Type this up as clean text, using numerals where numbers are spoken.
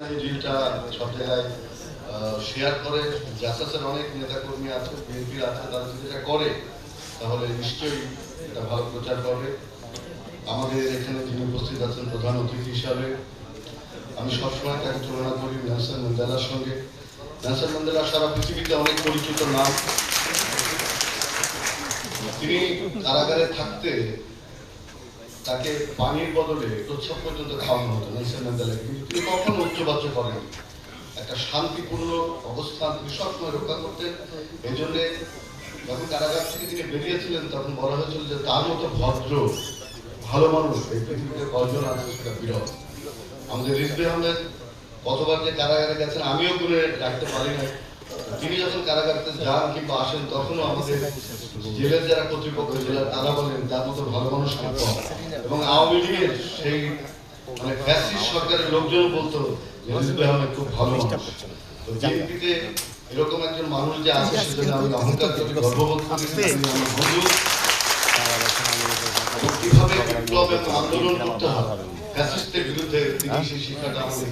ডিলটা সব জায়গায় শেয়ার করে। জাসাসের অনেক নেতাকর্মী আছে, বিএনপির আছে, তারা যদি এটা করে তাহলে নিশ্চয়ই এটা ভালো প্রচার করবে। আমাদের এখানে যিনি উপস্থিত আছেন প্রধান অতিথি হিসাবে, আমি সবসময় তাকে তুলনা করি নেলসন ম্যান্ডেলার সঙ্গে। নেলসন ম্যান্ডেলা সারা পৃথিবীতে অনেক পরিচিত নাম। তিনি কারাগারে থাকতে তাকে পানির বদলে প্রস্রাব পর্যন্ত খাওয়ানো হতো নেলসন ম্যান্ডেলাকে, কিন্তু তিনি কখনো উচ্চবাচ্য করেন। একটা শান্তিপূর্ণ অবস্থান তিনি সবসময় রক্ষা করতেন। এই জন্যে যখন কারাগার থেকে তিনি বেরিয়েছিলেন তখন বলা হয়েছিল যে তার মতো ভদ্র ভালো মানুষ এই পৃথিবীতে কয়জন আছে সেটা বিরল। আমাদের রিজভী আহমেদ কতবার যে কারাগারে গেছেন আমিও গুনে রাখতে পারি না। তিনি যখন কারাগারতে যান কিংবা আসেন তখনও আমাদের জেলের যারা কর্তৃপক্ষ জেলার তারা বলেন তার মতো ভালো মানুষ কম। এবং আওয়ামী লীগের সেই মানে ফ্যাসিস্ট সরকারের লোকজন বলতো যে রিজভী আহমেদ খুব ভালো মানুষ। তো বিএনপিতে এরকম একজন মানুষ যে আছে সেজন্য আমি অহংকার করি, গর্ববোধ করি। আমার বন্ধু কিভাবে বিপ্লব এবং আন্দোলন করতে হয় ফ্যাসিস্টের বিরুদ্ধে, তিনি সেই শিক্ষাটা আমাদের